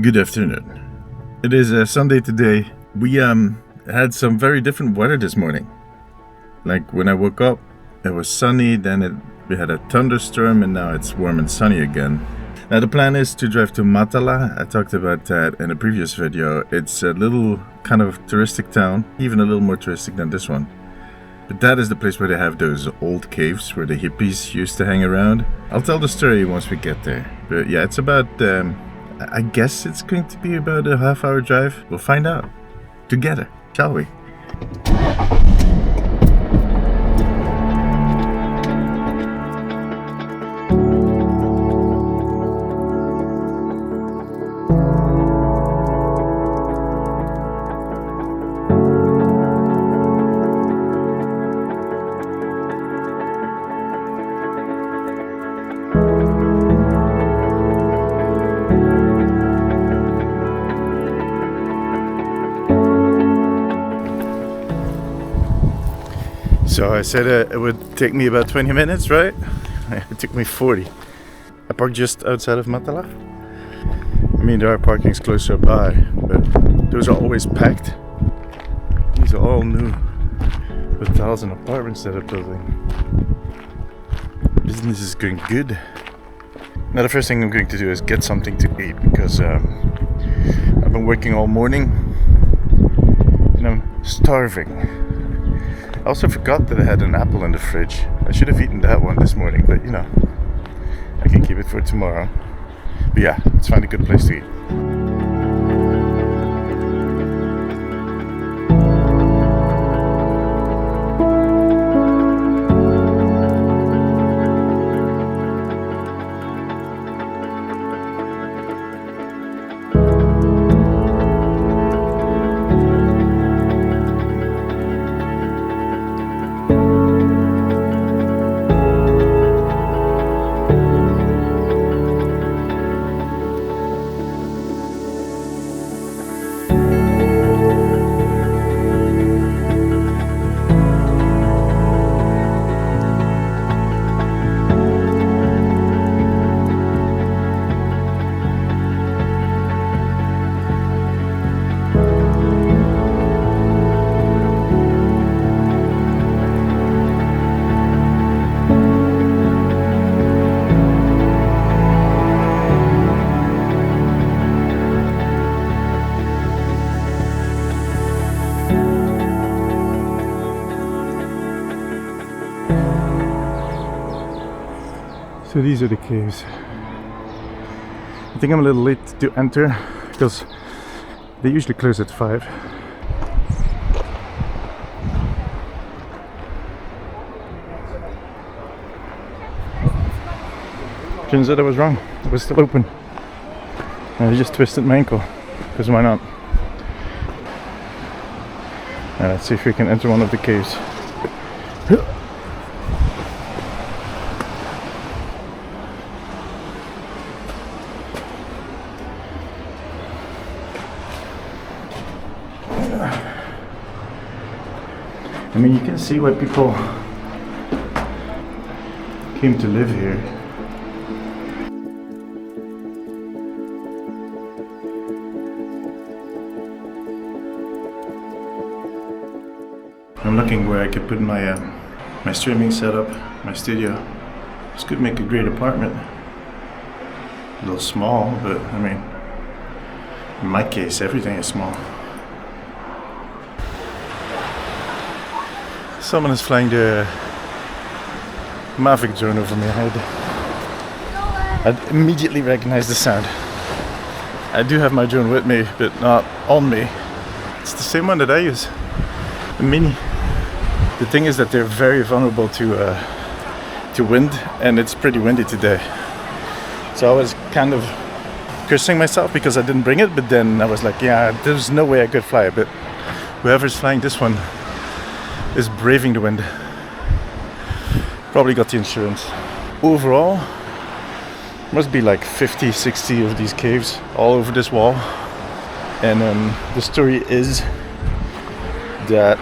Good afternoon. It is Sunday today. We had some very different weather this morning. Like when I woke up, it was sunny, then we had a thunderstorm, and now it's warm and sunny again. Now the plan is to drive to Matala. I talked about that in a previous video. It's a little kind of touristic town, even a little more touristic than this one. But that is the place where they have those old caves where the hippies used to hang around. I'll tell the story once we get there. But yeah, it's about, I guess it's going to be about a half-hour drive. We'll find out together, shall we? So I said it would take me about 20 minutes, right? It took me 40. I parked just outside of Matala. I mean, there are parkings closer by, but those are always packed. These are all new hotels and apartments that are building. Business is going good. Now the first thing I'm going to do is get something to eat because I've been working all morning and I'm starving. I also forgot that I had an apple in the fridge. I should have eaten that one this morning, but you know, I can keep it for tomorrow. But yeah, let's find a good place to eat. So these are the caves. I think I'm a little late to enter because they usually close at 5. Turns out I was wrong. It was still open. I just twisted my ankle, because why not? Now let's see if we can enter one of the caves. I mean, you can see why people came to live here. I'm looking where I could put my my streaming setup, my studio. This could make a great apartment. A little small, but I mean, in my case, everything is small. Someone is flying the Mavic drone over my head. I immediately recognize the sound. I do have my drone with me, but not on me. It's the same one that I use, the Mini. The thing is that they're very vulnerable to wind, and it's pretty windy today. So I was kind of cursing myself because I didn't bring it, but then I was like, yeah, there's no way I could fly it. But whoever's flying this one is braving the wind. Probably got the insurance. Overall, must be like 50, 60 of these caves all over this wall. And the story is that,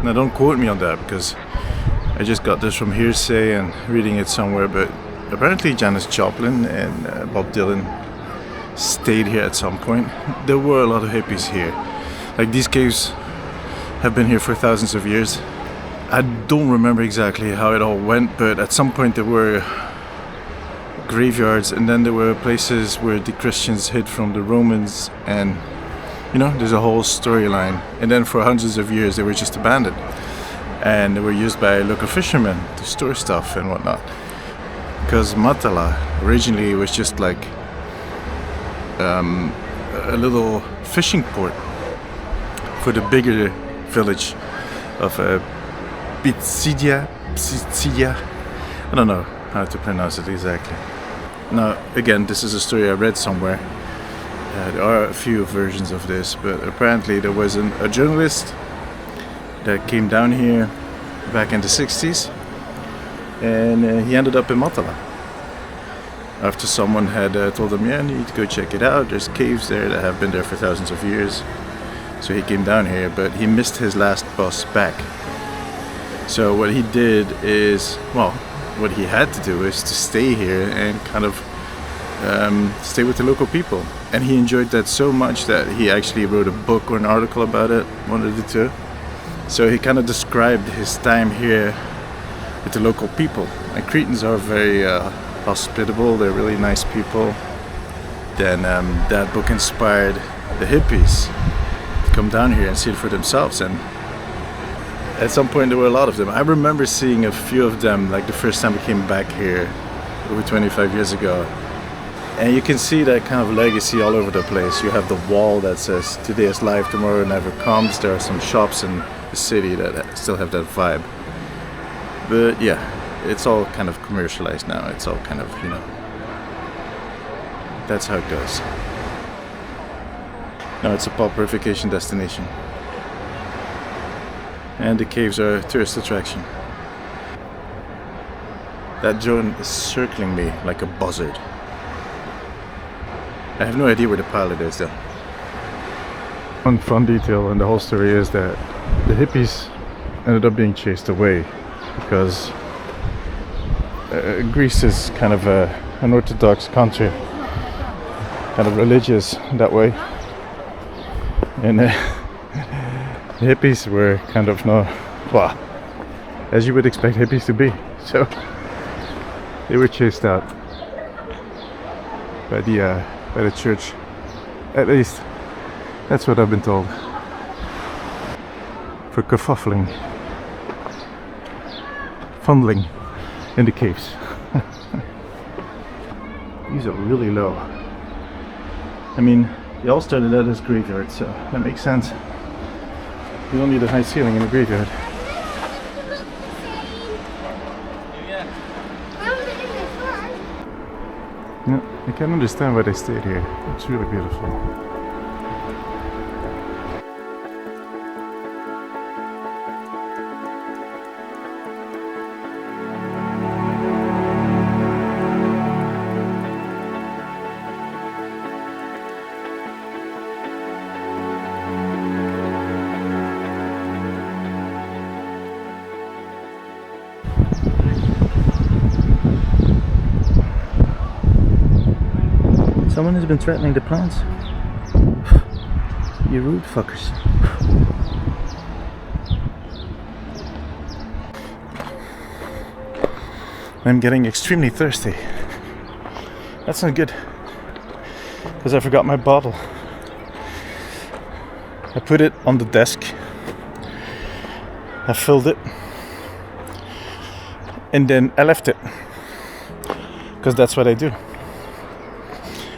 now don't quote me on that because I just got this from hearsay and reading it somewhere, but apparently Janis Joplin and Bob Dylan stayed here at some point. There were a lot of hippies here. Like, these caves have been here for thousands of years. I don't remember exactly how it all went, but at some point there were graveyards, and then there were places where the Christians hid from the Romans, and you know, there's a whole storyline. And then for hundreds of years they were just abandoned, and they were used by local fishermen to store stuff and whatnot. Because Matala originally was just like a little fishing port for the bigger village of Pisidia. I don't know how to pronounce it exactly. Now, again, this is a story I read somewhere. There are a few versions of this, but apparently there was a journalist that came down here back in the 60s, and he ended up in Matala. After someone had told him, yeah, you need to go check it out. There's caves there that have been there for thousands of years. So he came down here, but he missed his last bus back. So what he did is, well, what he had to do is to stay here and kind of stay with the local people. And he enjoyed that so much that he actually wrote a book or an article about it, one of the two. So he kind of described his time here with the local people. And Cretans are very hospitable, they're really nice people. Then that book inspired the hippies to come down here and see it for themselves. And at some point there were a lot of them. I remember seeing a few of them, like the first time we came back here over 25 years ago. And you can see that kind of legacy all over the place. You have the wall that says, today is life, tomorrow never comes. There are some shops in the city that still have that vibe. But yeah, it's all kind of commercialized now. It's all kind of, you know, that's how it goes. Now it's a pauperification destination. And the caves are a tourist attraction. That drone is circling me like a buzzard. I have no idea where the pilot is though. One fun detail in the whole story is that the hippies ended up being chased away because Greece is kind of an Orthodox country, kind of religious that way, and the hippies were kind of well, as you would expect hippies to be, so they were chased out by the church. At least that's what I've been told. For kerfuffling, fumbling in the caves. These are really low. I mean, they all started out as graveyards, so that makes sense. You don't need a high ceiling in a graveyard. Yeah, I can understand why they stayed here. It's really beautiful. Someone has been threatening the plants. You rude fuckers. I'm getting extremely thirsty. That's not good. Because I forgot my bottle. I put it on the desk. I filled it. And then I left it. Because that's what I do.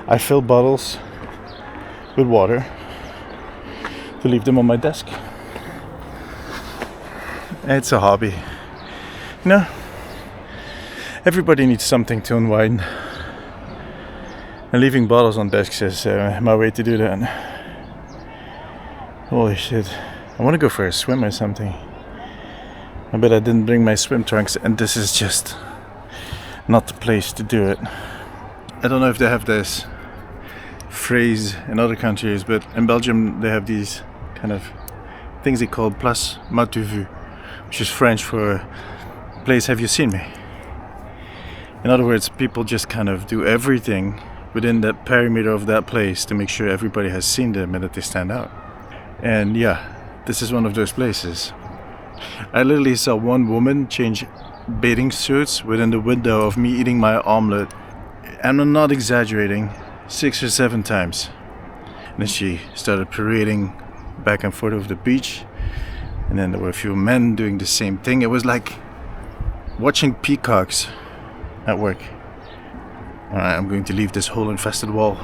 I fill bottles with water to leave them on my desk. It's a hobby. You know, everybody needs something to unwind. And leaving bottles on desks is my way to do that. Holy shit. I want to go for a swim or something. I bet I didn't bring my swim trunks, and this is just not the place to do it. I don't know if they have this phrase in other countries, but in Belgium they have these kind of things they call place m'as-tu vu, which is French for place have you seen me. In other words, people just kind of do everything within that perimeter of that place to make sure everybody has seen them and that they stand out. And yeah, this is one of those places. I literally saw one woman change bathing suits within the window of me eating my omelet, and I'm not exaggerating, 6 or 7 times. And then she started parading back and forth over the beach, and then there were a few men doing the same thing. It was like watching peacocks at work. Alright, I'm going to leave this hole-infested wall.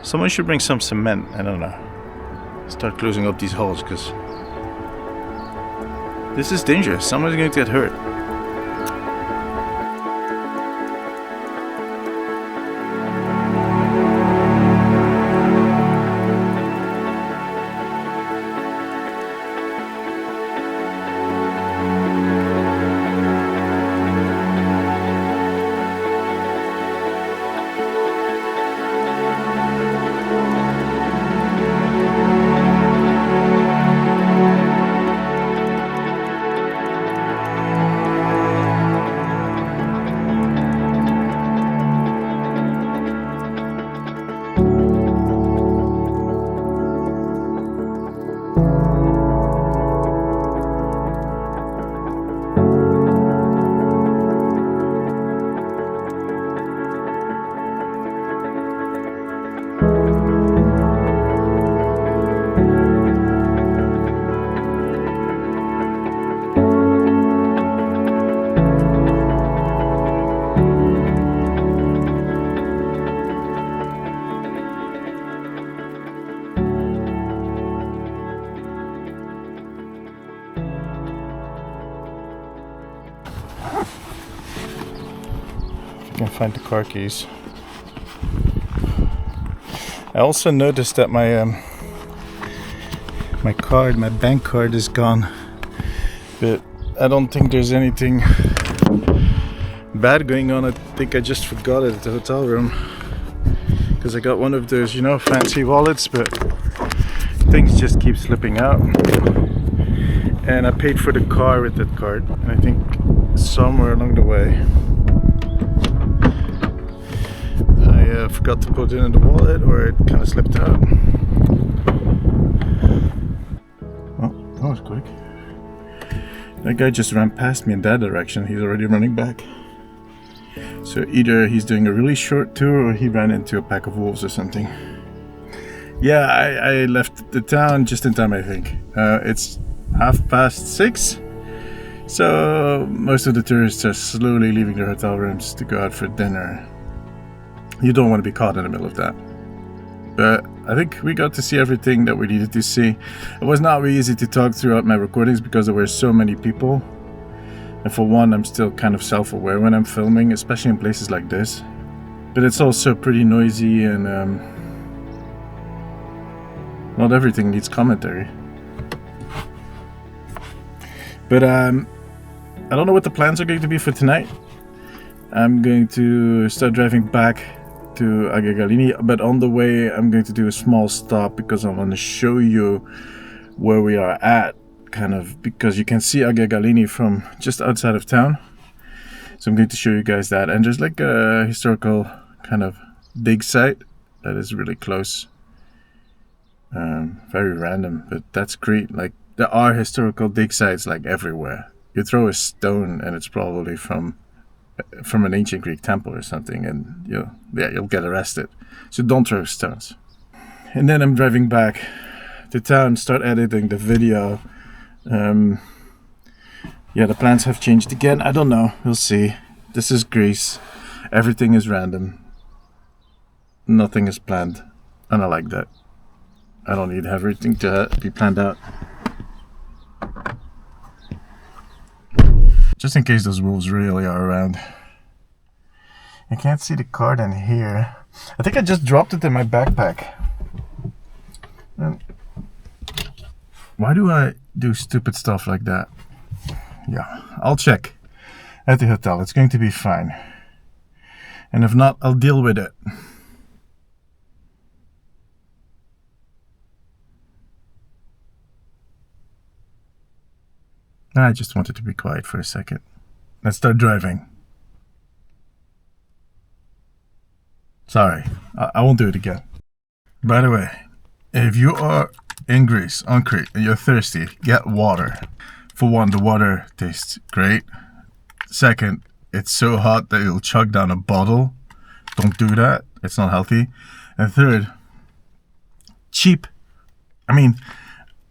Someone should bring some cement, I don't know. Start closing up these holes, because this is dangerous. Someone's going to get hurt. Can find the car keys. I also noticed that my bank card is gone, but I don't think there's anything bad going on. I think I just forgot it at the hotel room, because I got one of those, fancy wallets, but things just keep slipping out. And I paid for the car with that card, and I think somewhere along the way I forgot to put it in the wallet, or it kind of slipped out. Oh, that was quick. That guy just ran past me in that direction. He's already running back. So either he's doing a really short tour, or he ran into a pack of wolves or something. Yeah, I left the town just in time, I think. It's 6:30. So most of the tourists are slowly leaving their hotel rooms to go out for dinner. You don't want to be caught in the middle of that. But I think we got to see everything that we needed to see. It was not really easy to talk throughout my recordings because there were so many people. And for one, I'm still kind of self-aware when I'm filming, especially in places like this. But it's also pretty noisy, and not everything needs commentary. But I don't know what the plans are going to be for tonight. I'm going to start driving back to Agagalini, but on the way I'm going to do a small stop because I want to show you where we are at, kind of, because you can see Agagalini from just outside of town. So I'm going to show you guys that, and there's like a historical kind of dig site that is really close. Very random, but that's Crete. Like, there are historical dig sites like everywhere. You throw a stone and it's probably from an ancient Greek temple or something, and you'll get arrested. So don't throw stones. And then I'm driving back to town, start editing the video. The plans have changed again. I don't know. We'll see. This is Greece. Everything is random. Nothing is planned. And I like that. I don't need everything to be planned out. Just in case those wolves really are around. I can't see the card in here. I think I just dropped it in my backpack. Why do I do stupid stuff like that? Yeah, I'll check at the hotel. It's going to be fine. And if not, I'll deal with it. I just wanted to be quiet for a second. Let's start driving. Sorry, I won't do it again. By the way, if you are in Greece, on Crete, and you're thirsty, get water. For one, the water tastes great. Second, it's so hot that you'll chug down a bottle. Don't do that. It's not healthy. And third, cheap. I mean,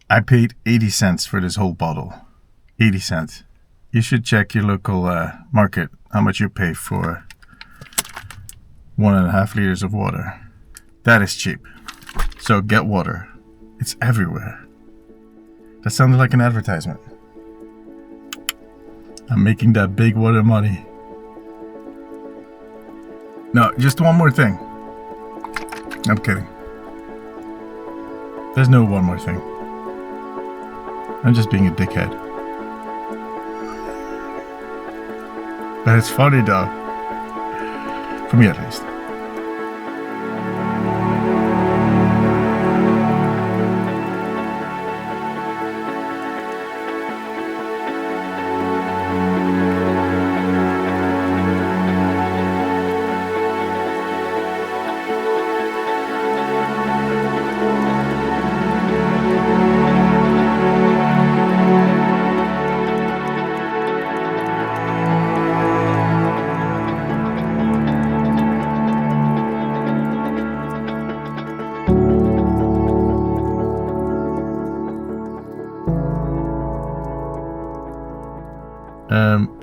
I paid 80 cents for this whole bottle. 80 cents. You should check your local market, how much you pay for 1.5 liters of water. That is cheap. So get water. It's everywhere. That sounded like an advertisement. I'm making that big water money. No, just one more thing. I'm kidding. There's no one more thing. I'm just being a dickhead. But it's funny though. For me at least.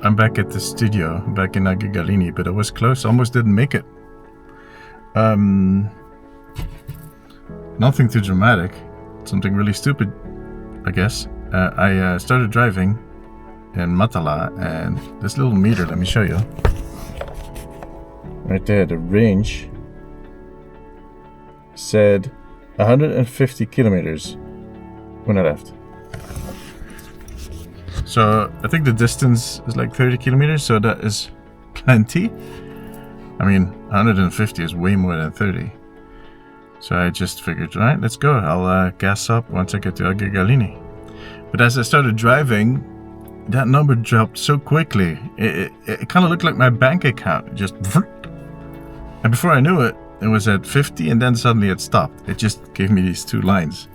I'm back at the studio, back in Galini, but I was close, almost didn't make it. Nothing too dramatic, something really stupid, I guess. I started driving in Matala, and this little meter, let me show you. Right there, the range said 150 kilometers when I left. So I think the distance is like 30 kilometers, so that is plenty. I mean, 150 is way more than 30. So I just figured, all right, let's go. I'll gas up once I get to Galini. But as I started driving, that number dropped so quickly. It kind of looked like my bank account. Just, and before I knew it, it was at 50, and then suddenly it stopped. It just gave me these two lines.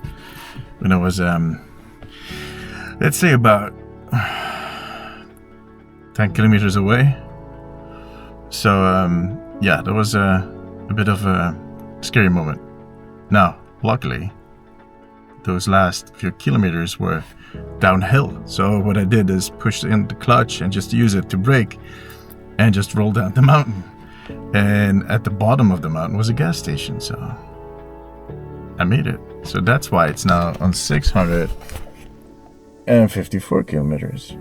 When I was, let's say about 10 kilometers away. So yeah, that was a bit of a scary moment. Now, luckily, those last few kilometers were downhill. So what I did is push in the clutch and just use it to brake and just roll down the mountain. And at the bottom of the mountain was a gas station, so I made it. So that's why it's now on 654 kilometers.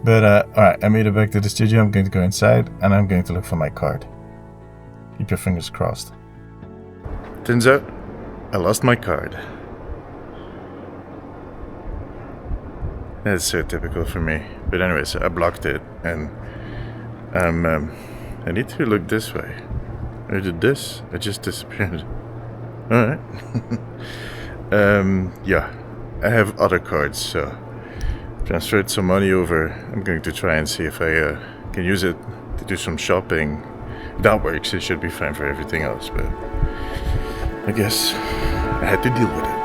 But alright, I made it back to the studio. I'm going to go inside and I'm going to look for my card. Keep your fingers crossed. Turns out I lost my card. That's so typical for me. But anyways, I blocked it, and I need to look this way. Or did this? It just disappeared. Alright. Yeah, I have other cards, so transferred some money over. I'm going to try and see if I can use it to do some shopping. If that works, it should be fine for everything else, but I guess I had to deal with it.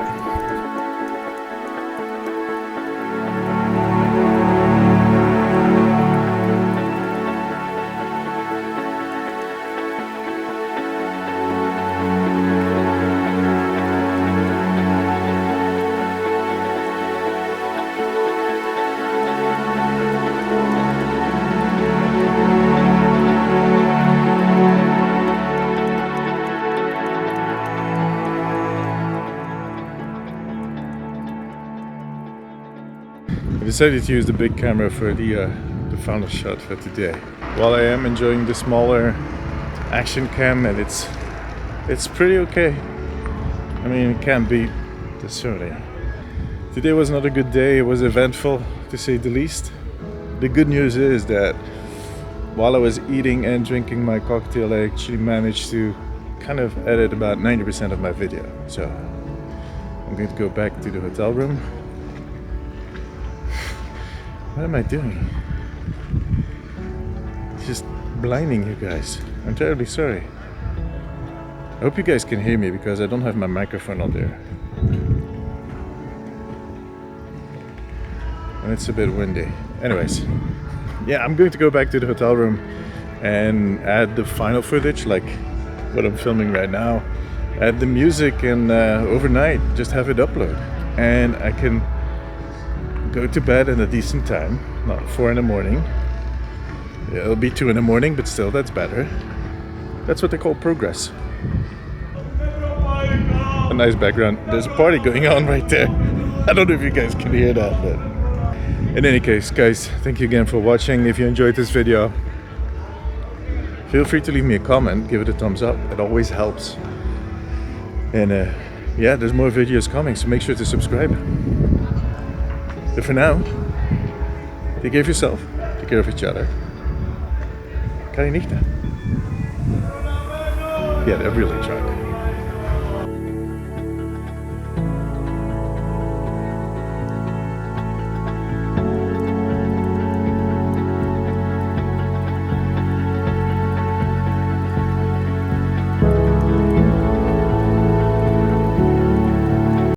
I decided to use the big camera for the final shot for today. While I am enjoying the smaller action cam, and it's pretty okay. I mean, it can't beat the Sony. Today was not a good day. It was eventful, to say the least. The good news is that while I was eating and drinking my cocktail, I actually managed to kind of edit about 90% of my video. So I'm going to go back to the hotel room. What am I doing? It's just blinding you guys. I'm terribly sorry. I hope you guys can hear me because I don't have my microphone on there. And it's a bit windy. Anyways, yeah, I'm going to go back to the hotel room and add the final footage, like what I'm filming right now. Add the music and overnight, just have it upload. And I can go to bed at a decent time, not 4 in the morning. It'll be 2 in the morning, but still, that's better. That's what they call progress. A nice background. There's a party going on right there. I don't know if you guys can hear that, but in any case, guys, thank you again for watching. If you enjoyed this video, feel free to leave me a comment, give it a thumbs up. It always helps. And yeah, there's more videos coming, so make sure to subscribe. But for now, take care of yourself, take care of each other. Kan je nicht? Yeah, they're really trying.